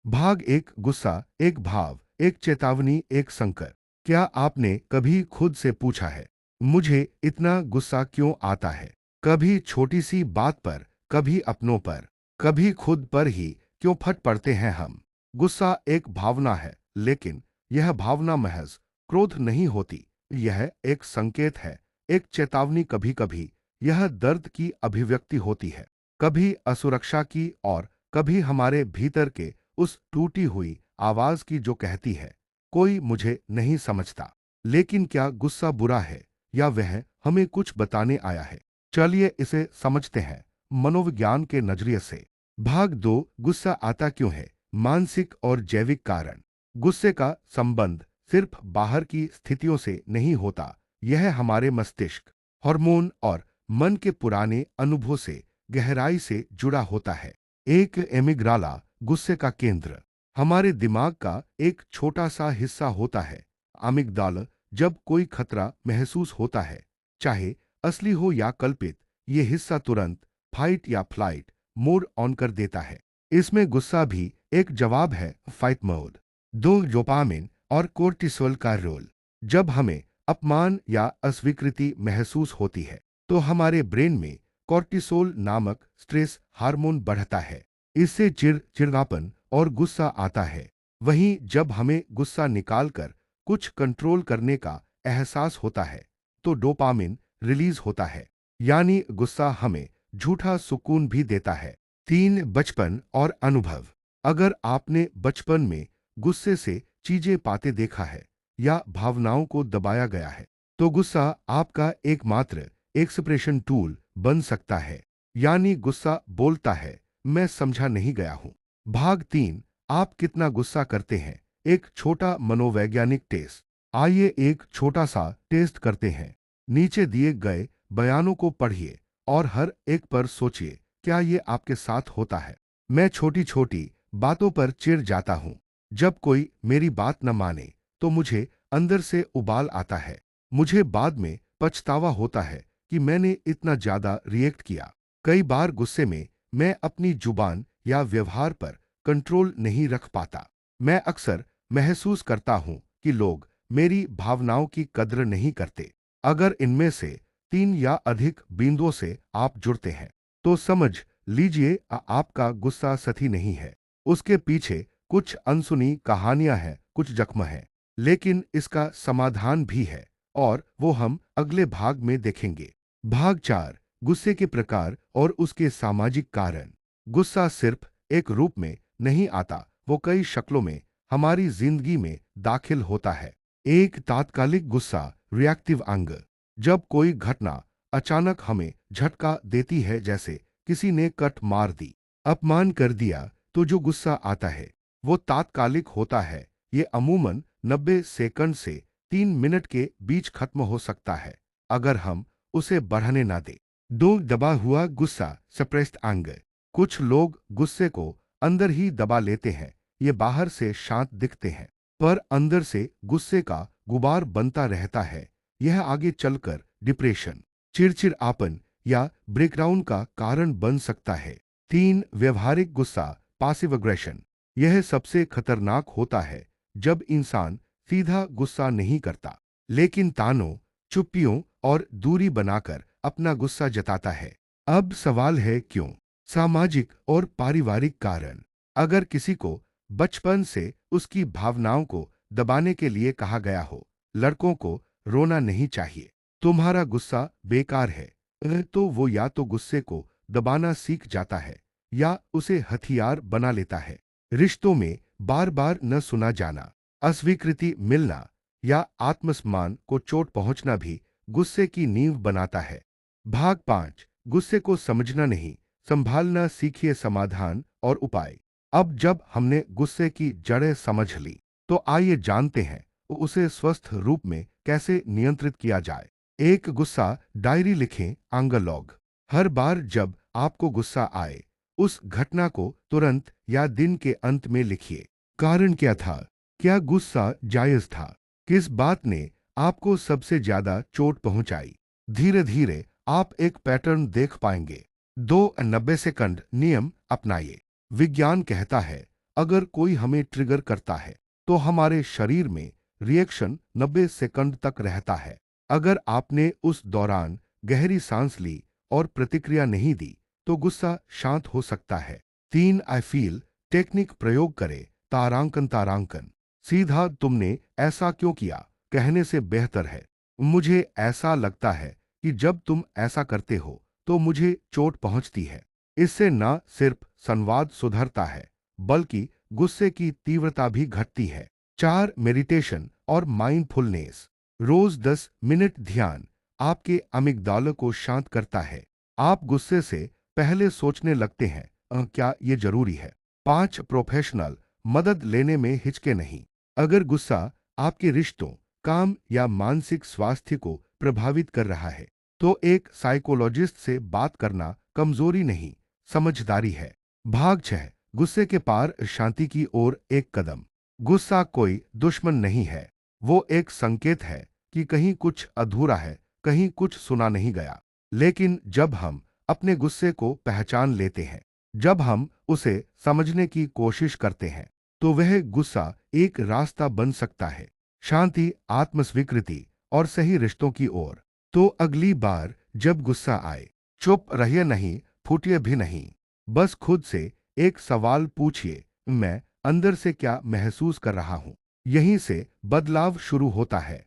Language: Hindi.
भाग एक। गुस्सा एक भाव, एक चेतावनी, एक संकट। क्या आपने कभी खुद से पूछा है, मुझे इतना गुस्सा क्यों आता है? कभी छोटी सी बात पर, कभी अपनों पर, कभी खुद पर ही क्यों फट पड़ते हैं हम? गुस्सा एक भावना है, लेकिन यह भावना महज क्रोध नहीं होती। यह एक संकेत है, एक चेतावनी। कभी कभी यह दर्द की अभिव्यक्ति होती है, कभी असुरक्षा की, और कभी हमारे भीतर के उस टूटी हुई आवाज की जो कहती है, कोई मुझे नहीं समझता। लेकिन क्या गुस्सा बुरा है, या वह हमें कुछ बताने आया है? चलिए इसे समझते हैं मनोविज्ञान के नजरिए से। भाग दो। गुस्सा आता क्यों है? मानसिक और जैविक कारण। गुस्से का संबंध सिर्फ बाहर की स्थितियों से नहीं होता, यह हमारे मस्तिष्क, हार्मोन और मन के पुराने अनुभव से गहराई से जुड़ा होता है। एक एमिग्डाला, गुस्से का केंद्र, हमारे दिमाग का एक छोटा सा हिस्सा होता है। अमिग्डाला जब कोई खतरा महसूस होता है, चाहे असली हो या कल्पित, ये हिस्सा तुरंत फाइट या फ्लाइट मोड ऑन कर देता है। इसमें गुस्सा भी एक जवाब है, फाइट मोड। दो, डोपामिन और कोर्टिसोल का रोल। जब हमें अपमान या अस्वीकृति महसूस होती है, तो हमारे ब्रेन में कोर्टिसोल नामक स्ट्रेस हार्मोन बढ़ता है। इससे चिड़चिड़ापन और गुस्सा आता है। वहीं जब हमें गुस्सा निकालकर कुछ कंट्रोल करने का एहसास होता है, तो डोपामिन रिलीज होता है, यानी गुस्सा हमें झूठा सुकून भी देता है। तीन, बचपन और अनुभव। अगर आपने बचपन में गुस्से से चीजें पाते देखा है, या भावनाओं को दबाया गया है, तो गुस्सा आपका एकमात्र एक्सप्रेशन टूल बन सकता है। यानी गुस्सा बोलता है, मैं समझा नहीं गया हूं। भाग तीन। आप कितना गुस्सा करते हैं? एक छोटा मनोवैज्ञानिक टेस्ट। आइए एक छोटा सा टेस्ट करते हैं। नीचे दिए गए बयानों को पढ़िए और हर एक पर सोचिए, क्या ये आपके साथ होता है? मैं छोटी छोटी बातों पर चिढ़ जाता हूं। जब कोई मेरी बात न माने, तो मुझे अंदर से उबाल आता है। मुझे बाद में पछतावा होता है कि मैंने इतना ज्यादा रिएक्ट किया। कई बार गुस्से में मैं अपनी जुबान या व्यवहार पर कंट्रोल नहीं रख पाता। मैं अक्सर महसूस करता हूं कि लोग मेरी भावनाओं की कद्र नहीं करते। अगर इनमें से तीन या अधिक बिंदुओं से आप जुड़ते हैं, तो समझ लीजिए आपका गुस्सा सही नहीं है। उसके पीछे कुछ अनसुनी कहानियां हैं, कुछ जख्म हैं। लेकिन इसका समाधान भी है, और वो हम अगले भाग में देखेंगे। भाग चार। गुस्से के प्रकार और उसके सामाजिक कारण। गुस्सा सिर्फ एक रूप में नहीं आता, वो कई शक्लों में हमारी जिंदगी में दाखिल होता है। एक, तात्कालिक गुस्सा, रिएक्टिव एंगर। जब कोई घटना अचानक हमें झटका देती है, जैसे किसी ने कट मार दी, अपमान कर दिया, तो जो गुस्सा आता है वो तात्कालिक होता है। ये अमूमन 90 सेकंड से 3 मिनट के बीच खत्म हो सकता है, अगर हम उसे बढ़ने ना दें। दो, दबा हुआ गुस्सा, सप्रेस्ड एंगर। कुछ लोग गुस्से को अंदर ही दबा लेते हैं। ये बाहर से शांत दिखते हैं, पर अंदर से गुस्से का गुबार बनता रहता है। यह आगे चलकर डिप्रेशन, चिड़चिड़ापन या ब्रेकडाउन का कारण बन सकता है। तीन, व्यवहारिक गुस्सा, पासिव अग्रेशन। यह सबसे खतरनाक होता है जब इंसान सीधा गुस्सा नहीं करता, लेकिन तानों, चुप्पियों और दूरी बनाकर अपना गुस्सा जताता है। अब सवाल है, क्यों? सामाजिक और पारिवारिक कारण। अगर किसी को बचपन से उसकी भावनाओं को दबाने के लिए कहा गया हो, लड़कों को रोना नहीं चाहिए, तुम्हारा गुस्सा बेकार है, तो वो या तो गुस्से को दबाना सीख जाता है, या उसे हथियार बना लेता है। रिश्तों में बार बार न सुना जाना, अस्वीकृति मिलना, या आत्मसम्मान को चोट पहुंचना भी गुस्से की नींव बनाता है। भाग पांच। गुस्से को समझना नहीं, संभालना सीखिए, समाधान और उपाय। अब जब हमने गुस्से की जड़ें समझ ली, तो आइए जानते हैं उसे स्वस्थ रूप में कैसे नियंत्रित किया जाए। एक, गुस्सा डायरी लिखें, एंगर लॉग। हर बार जब आपको गुस्सा आए, उस घटना को तुरंत या दिन के अंत में लिखिए। कारण क्या था? क्या गुस्सा जायज था? किस बात ने आपको सबसे ज्यादा चोट पहुंचाई? धीरे धीरे आप एक पैटर्न देख पाएंगे। दो, 90 सेकंड नियम अपनाइए। विज्ञान कहता है, अगर कोई हमें ट्रिगर करता है तो हमारे शरीर में रिएक्शन 90 सेकंड तक रहता है। अगर आपने उस दौरान गहरी सांस ली और प्रतिक्रिया नहीं दी तो गुस्सा शांत हो सकता है। 3 आई फील टेक्निक प्रयोग करें। तारांकन तारांकन सीधा तुमने ऐसा क्यों किया कहने से बेहतर है मुझे ऐसा लगता है कि जब तुम ऐसा करते हो तो मुझे चोट पहुंचती है। इससे न सिर्फ संवाद सुधरता है बल्कि गुस्से की तीव्रता भी घटती है। 4 मेडिटेशन और माइंडफुलनेस रोज 10 मिनट ध्यान आपके अमिगडाला को शांत करता है। आप गुस्से से पहले सोचने लगते हैं क्या ये जरूरी है?" 5 प्रोफेशनल मदद लेने में हिचके नहीं। अगर गुस्सा आपके रिश्तों, काम या मानसिक स्वास्थ्य को प्रभावित कर रहा है तो एक साइकोलॉजिस्ट से बात करना कमजोरी नहीं, समझदारी है। भाग 6 गुस्से के पार शांति की ओर एक कदम। गुस्सा कोई दुश्मन नहीं है, वो एक संकेत है कि कहीं कुछ अधूरा है, कहीं कुछ सुना नहीं गया। लेकिन जब हम अपने गुस्से को पहचान लेते हैं, जब हम उसे समझने की कोशिश करते हैं, तो वह गुस्सा एक रास्ता बन सकता है शांति, आत्मस्वीकृति और सही रिश्तों की ओर। तो अगली बार जब गुस्सा आए, चुप रहिए नहीं, फूटिए भी नहीं। बस खुद से एक सवाल पूछिए, मैं अंदर से क्या महसूस कर रहा हूं? यहीं से बदलाव शुरू होता है।